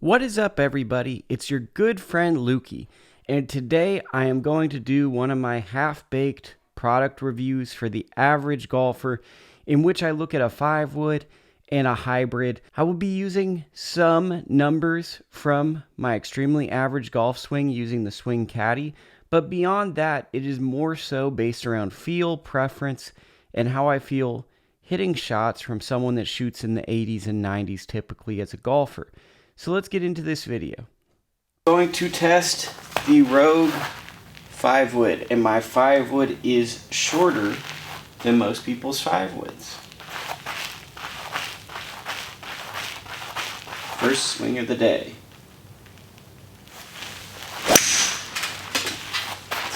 What is up, everybody? It's your good friend Lukie, and today I am going to do one of my half-baked product reviews for the average golfer, in which I look at a 5-wood and a hybrid. I will be using some numbers from my extremely average golf swing using the Swing Caddy, but beyond that, it is more so based around feel, preference, and how I feel hitting shots from someone that shoots in the 80s and 90s typically as a golfer. So let's get into this video. I'm going to test the Rogue 5-wood, and my 5-wood is shorter than most people's 5-woods. First swing of the day. Let's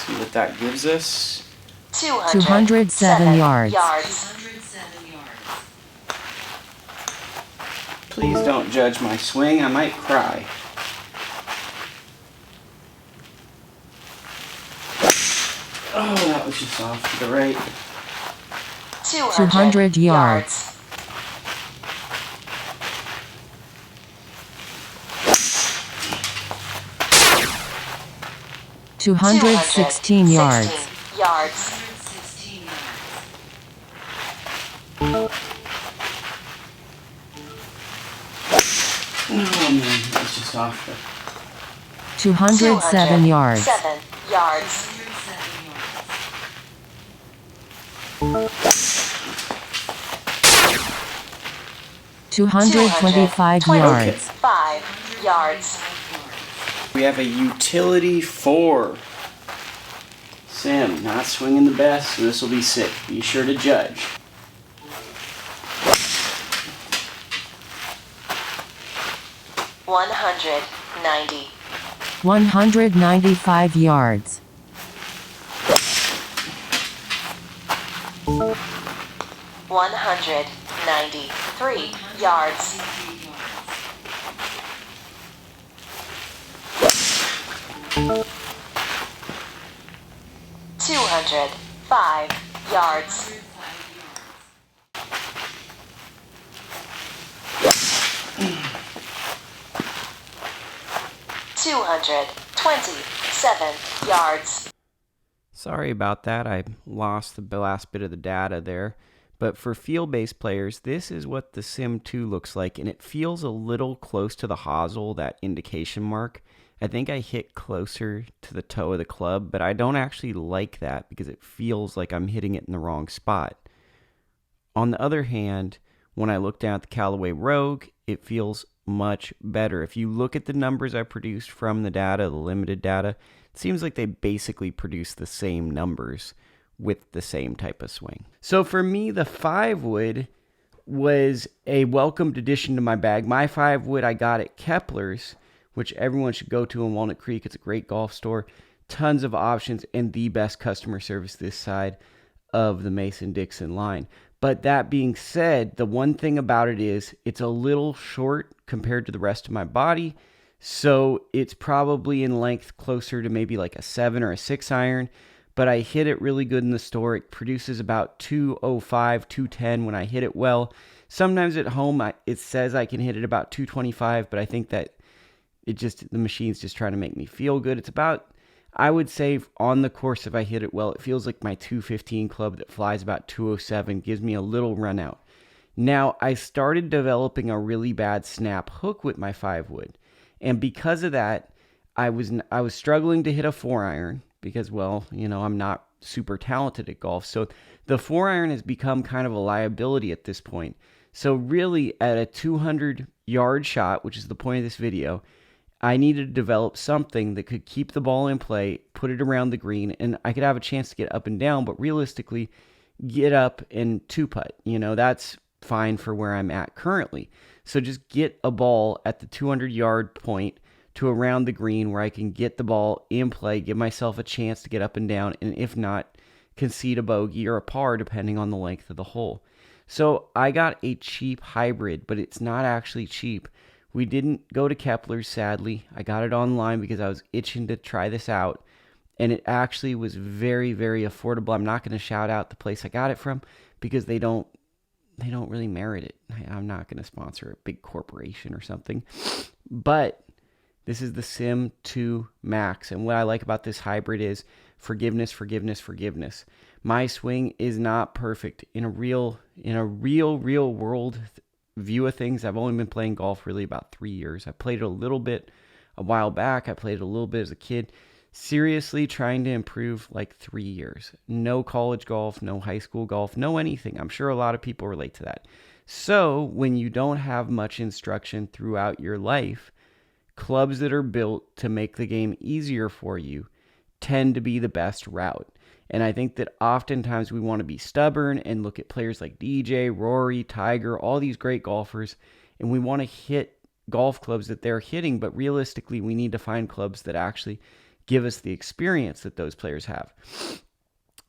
see what that gives us. 207 yards. Please don't judge my swing, I might cry. Oh, that was just off to the right. 200 yards. 216 yards. Oh man, that was just off the... 207 yards. 225 yards. We have a utility 4. Sim, not swinging the best, so this will be sick. Be sure to judge. $195 yards. 193 yards. 205 yards. 227 yards. Sorry about that, I lost the last bit of the data there. But for field-based players, this is what the Sim 2 looks like, and it feels a little close to the hosel, that indication mark. I think I hit closer to the toe of the club, but I don't actually like that because it feels like I'm hitting it in the wrong spot. On the other hand, when I look down at the Callaway Rogue, it feels much better. If you look at the numbers I produced from the data, the limited data, it seems like they basically produce the same numbers with the same type of swing. So for me, the 5-wood was a welcomed addition to my bag. My 5-wood I got at Kepler's, which everyone should go to in Walnut Creek. It's a great golf store. Tons of options and the best customer service this side of the Mason-Dixon line. But that being said, the one thing about it is it's a little short compared to the rest of my body. So it's probably in length closer to maybe like a 7 or a 6 iron. But I hit it really good in the store. It produces about 205, 210 when I hit it well. Sometimes at home, it says I can hit it about 225, but I think that the machine's just trying to make me feel good. It's about, I would say on the course, if I hit it well, it feels like my 215 club that flies about 207, gives me a little run out. Now, I started developing a really bad snap hook with my 5-wood. And because of that, I was struggling to hit a 4-iron. Because, well, you know, I'm not super talented at golf. So the 4-iron has become kind of a liability at this point. So really, at a 200-yard shot, which is the point of this video, I needed to develop something that could keep the ball in play, put it around the green, and I could have a chance to get up and down, but realistically, get up and 2-putt. You know, that's fine for where I'm at currently. So just get a ball at the 200-yard point to around the green where I can get the ball in play, give myself a chance to get up and down, and if not, concede a bogey or a par depending on the length of the hole. So I got a cheap hybrid, but it's not actually cheap. We didn't go to Kepler's, sadly. I got it online because I was itching to try this out, and it actually was very, very affordable. I'm not going to shout out the place I got it from because they don't really merit it. I'm not going to sponsor a big corporation or something. But this is the Sim 2 Max, and what I like about this hybrid is forgiveness, forgiveness, forgiveness. My swing is not perfect in a real world view of things. I've only been playing golf really about 3 years. I played it a little bit a while back. I played it a little bit as a kid. Seriously trying to improve like 3 years. No college golf, no high school golf, no anything. I'm sure a lot of people relate to that. So when you don't have much instruction throughout your life, clubs that are built to make the game easier for you tend to be the best route. And I think that oftentimes we want to be stubborn and look at players like DJ, Rory, Tiger, all these great golfers, and we want to hit golf clubs that they're hitting, but realistically we need to find clubs that actually give us the experience that those players have.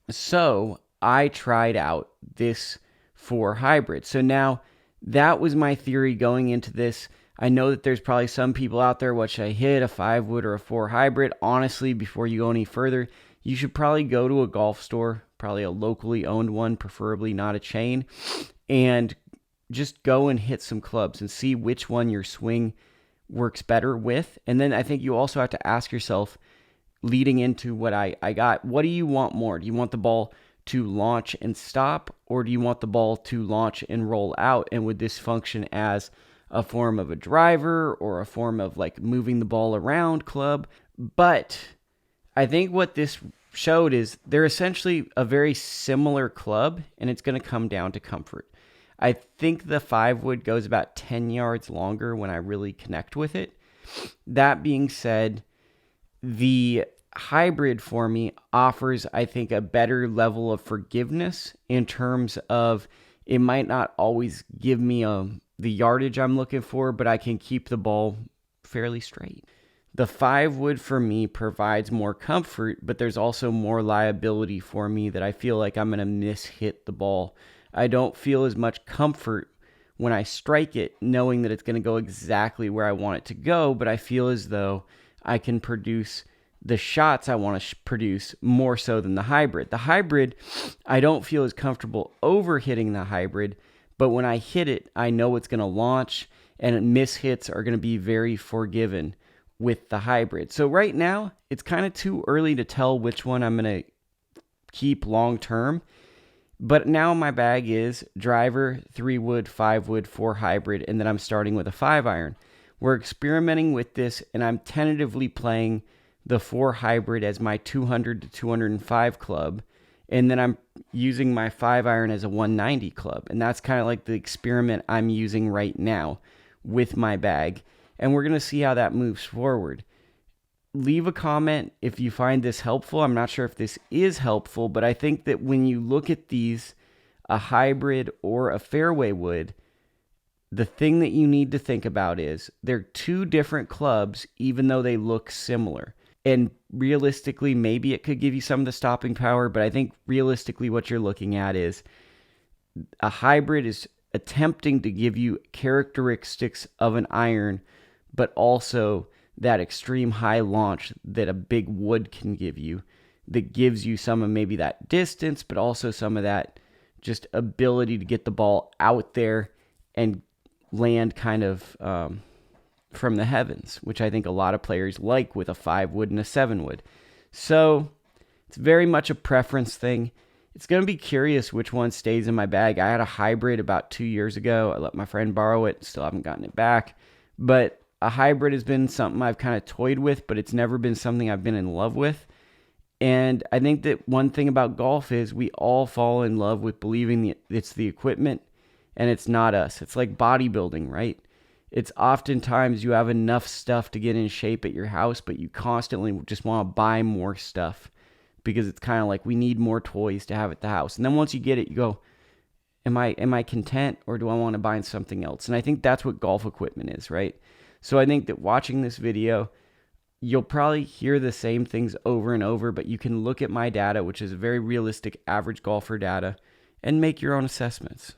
So I tried out this 4 hybrid. So now that was my theory going into this. I know that there's probably some people out there, what should I hit, a 5 wood or a 4 hybrid? Honestly, before you go any further, you should probably go to a golf store, probably a locally owned one, preferably not a chain, and just go and hit some clubs and see which one your swing works better with. And then I think you also have to ask yourself, leading into what I got, what do you want more? Do you want the ball to launch and stop, or do you want the ball to launch and roll out? And would this function as a form of a driver or a form of like moving the ball around club? But I think what this showed is they're essentially a very similar club, and it's going to come down to comfort. I think the 5 wood goes about 10 yards longer when I really connect with it. That being said, the hybrid for me offers, I think, a better level of forgiveness in terms of it might not always give me the yardage I'm looking for, but I can keep the ball fairly straight. The 5 wood for me provides more comfort, but there's also more liability for me that I feel like I'm going to miss-hit the ball. I don't feel as much comfort when I strike it, knowing that it's going to go exactly where I want it to go, but I feel as though I can produce the shots I want to produce more so than the hybrid. The hybrid, I don't feel as comfortable over hitting the hybrid, but when I hit it, I know it's going to launch, and miss-hits are going to be very forgiven with the hybrid. So right now, it's kind of too early to tell which one I'm going to keep long-term. But now my bag is driver, 3 wood, 5 wood, 4 hybrid, and then I'm starting with a 5 iron. We're experimenting with this, and I'm tentatively playing the 4 hybrid as my 200 to 205 club, and then I'm using my 5 iron as a 190 club. And that's kind of like the experiment I'm using right now with my bag, and we're going to see how that moves forward. Leave a comment if you find this helpful. I'm not sure if this is helpful, but I think that when you look at these, a hybrid or a fairway wood, the thing that you need to think about is they're 2 different clubs, even though they look similar. And realistically, maybe it could give you some of the stopping power, but I think realistically what you're looking at is a hybrid is attempting to give you characteristics of an iron, but also that extreme high launch that a big wood can give you, that gives you some of maybe that distance, but also some of that just ability to get the ball out there and land kind of from the heavens, which I think a lot of players like with a 5 wood and a 7 wood. So it's very much a preference thing. It's going to be curious which one stays in my bag. I had a hybrid about 2 years ago. I let my friend borrow it. Still haven't gotten it back. But a hybrid has been something I've kind of toyed with, but it's never been something I've been in love with. And I think that one thing about golf is we all fall in love with believing it's the equipment and it's not us. It's like bodybuilding, right? It's oftentimes you have enough stuff to get in shape at your house, but you constantly just want to buy more stuff because it's kind of like we need more toys to have at the house. And then once you get it, you go, am I content, or do I want to buy something else? And I think that's what golf equipment is, right? So I think that watching this video, you'll probably hear the same things over and over, but you can look at my data, which is very realistic average golfer data, and make your own assessments.